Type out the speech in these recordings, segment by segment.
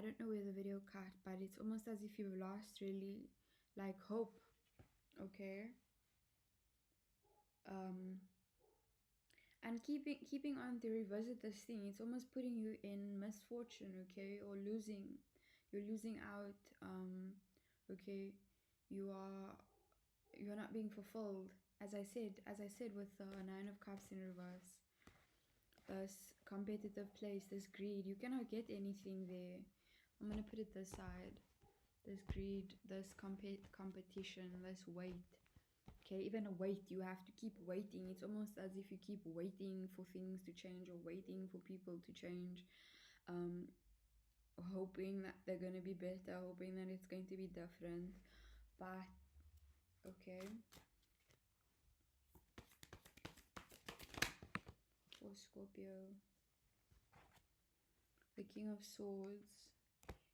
I don't know where the video cut, but it's almost as if you've lost really like hope. Okay. And keeping on to revisit this thing, it's almost putting you in misfortune, okay, or you're losing out. Okay, you are you're not being fulfilled. As I said with the Nine of Cups in reverse, this competitive place, this greed, you cannot get anything there. I'm gonna put it this side. This greed, this competition, this weight. Okay, even a wait, you have to keep waiting. It's almost as if you keep waiting for things to change or waiting for people to change, hoping that they're going to be better, hoping that it's going to be different. But okay, for Scorpio, the King of Swords.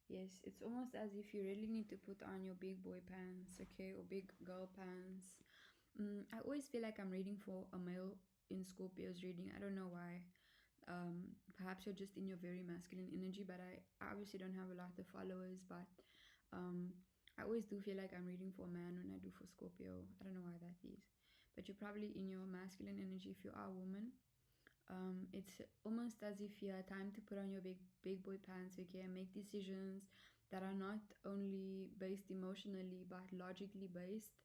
Yes, it's almost as if you really need to put on your big boy pants, okay, or big girl pants. I always feel like I'm reading for a male in Scorpio's reading. I don't know why. Perhaps you're just in your very masculine energy, but I obviously don't have a lot of followers, but I always do feel like I'm reading for a man when I do for Scorpio. I don't know why that is. But you're probably in your masculine energy if you are a woman. It's almost as if you have time to put on your big boy pants, okay, and make decisions that are not only based emotionally but logically based,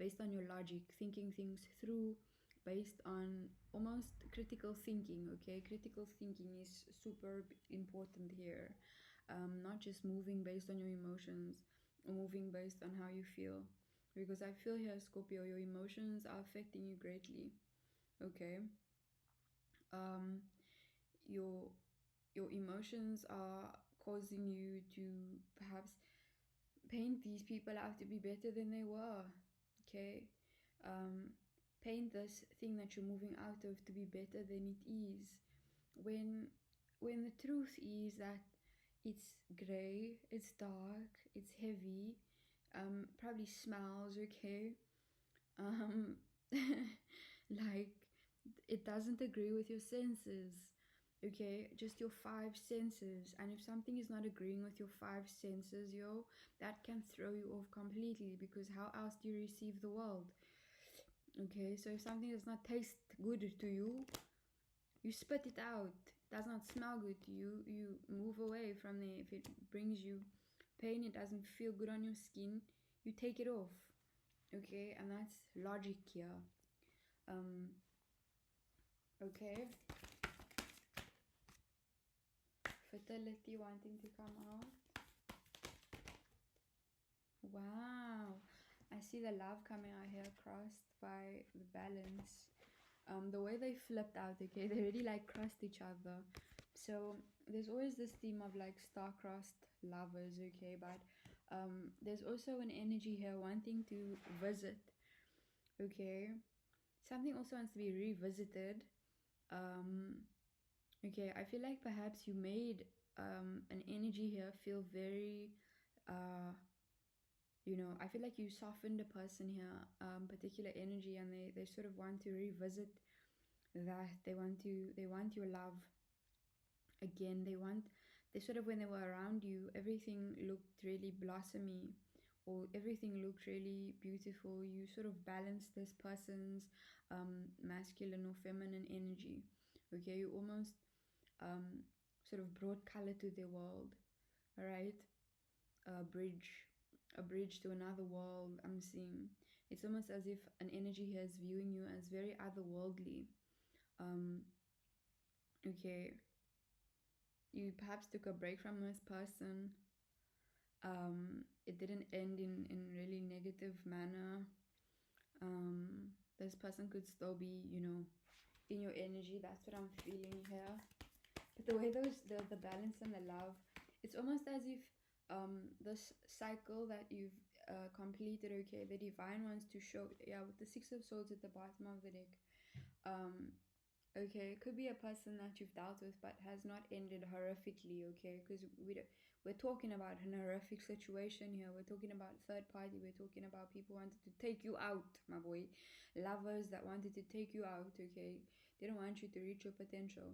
based on your logic, thinking things through, based on almost critical thinking. Okay, critical thinking is super important here. Not just moving based on your emotions or moving based on how you feel, because I feel here, Scorpio, your emotions are affecting you greatly. Okay, your emotions are causing you to perhaps paint these people out to be better than they were. Okay, paint this thing that you're moving out of to be better than it is, when the truth is that it's gray, it's dark, it's heavy, probably smells, okay, like it doesn't agree with your senses, okay, just your five senses. And if something is not agreeing with your five senses, that can throw you off completely, because how else do you receive the world? Okay, so if something does not taste good to you, you spit it out. It does not smell good to you, you move away from there. If it brings you pain, it doesn't feel good on your skin, you take it off. Okay, and that's logic here. Okay, fertility wanting to come out. Wow, I see the love coming out here, crossed by the balance. The way they flipped out, okay, they really like crossed each other. So there's always this theme of like star-crossed lovers, okay, but there's also an energy here wanting to visit, okay. Something also wants to be revisited. Okay, I feel like perhaps you made an energy here feel very I feel like you softened a person here, particular energy, and they sort of want to revisit that. They want your love again. They sort of, when they were around you, everything looked really blossomy, or everything looked really beautiful. You sort of balanced this person's masculine or feminine energy. Okay, you almost sort of brought color to their world. All right, a bridge to another world. I'm seeing it's almost as if an energy here is viewing you as very otherworldly. Okay, you perhaps took a break from this person. It didn't end in really negative manner. This person could still be, in your energy. That's what I'm feeling here. But the way the balance and the love, it's almost as if this cycle that you've completed, okay, the divine wants to show, with the Six of Swords at the bottom of the deck. Okay, it could be a person that you've dealt with but has not ended horrifically, okay, because we're talking about an horrific situation here. We're talking about third party. We're talking about people wanted to take you out, my boy. Lovers that wanted to take you out, okay. They don't want you to reach your potential.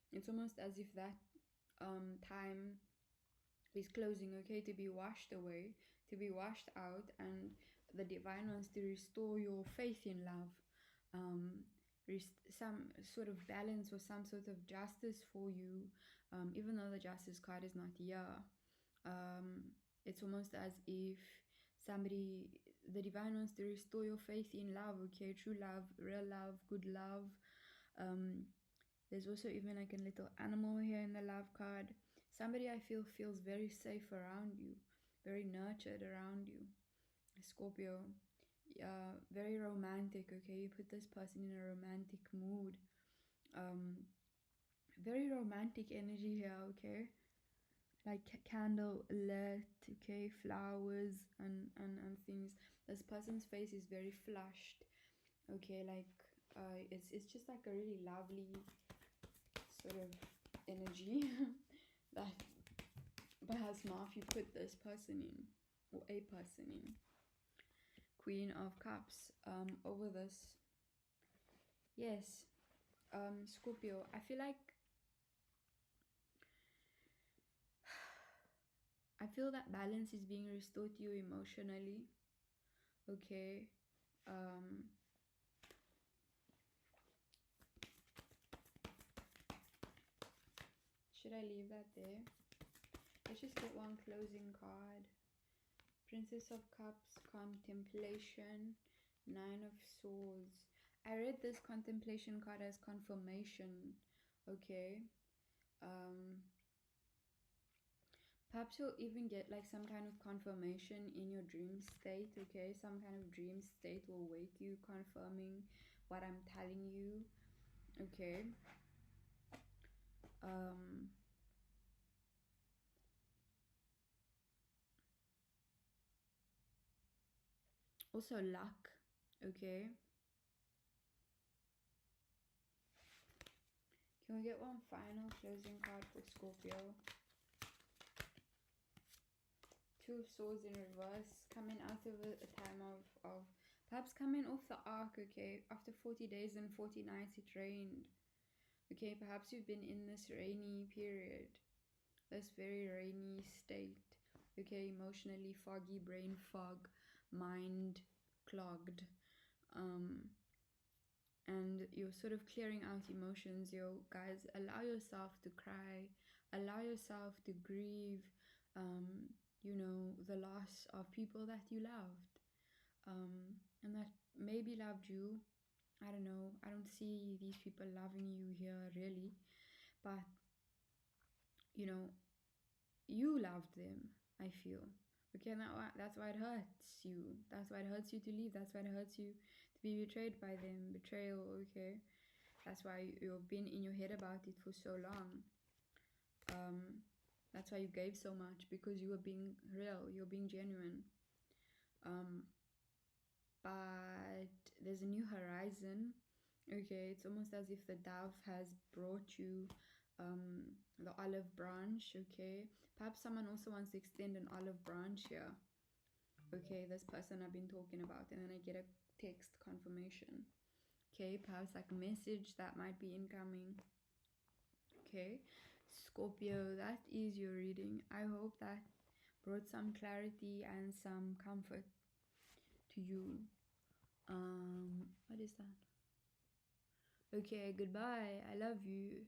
It's almost as if that time is closing, okay, to be washed away, to be washed out, and the divine wants to restore your faith in love, um, some sort of balance or some sort of justice for you, even though the justice card is not here. It's almost as if somebody, the divine wants to restore your faith in love, okay, true love, real love, good love. There's also even like a little animal here in the love card. Somebody I feel feels very safe around you, very nurtured around you. Scorpio, very romantic, okay? You put this person in a romantic mood. Very romantic energy here, okay? Like candle lit, okay? Flowers and things. This person's face is very flushed, okay? Like, it's just like a really lovely sort of energy that perhaps now if you put this person in, or a person in. Queen of Cups, over this. Yes, Scorpio, I feel like I feel that balance is being restored to you emotionally. Okay. Should I leave that there? Let's just get one closing card. Princess of Cups, Contemplation, Nine of Swords. I read this Contemplation card as confirmation. Okay. Perhaps you'll even get like some kind of confirmation in your dream state, okay? Some kind of dream state will wake you confirming what I'm telling you, okay? Also luck, okay? Can we get one final closing card for Scorpio? Two of Swords in reverse, coming out of a time of perhaps coming off the arc, okay? After 40 days and 40 nights it rained. Okay, perhaps you've been in this rainy period, this very rainy state, okay? Emotionally foggy, brain fog, mind clogged, and you're sort of clearing out emotions. Yo, guys, allow yourself to cry, allow yourself to grieve, you know, the loss of people that you loved, and that maybe loved you. I don't know, I don't see these people loving you here really, but you know, you loved them, I feel. Okay, and that's why it hurts you. That's why it hurts you to leave. That's why it hurts you to be betrayed by them. Betrayal, okay? That's why you've been in your head about it for so long. That's why you gave so much, because you were being real, you're being genuine. But there's a new horizon, okay? It's almost as if the dove has brought you the olive branch, okay? Perhaps someone also wants to extend an olive branch here, okay? This person I've been talking about, and then I get a text confirmation, okay? Perhaps like a message that might be incoming, okay? Scorpio, that is your reading. I hope that brought some clarity and some comfort to you. What is that? Okay, goodbye. I love you.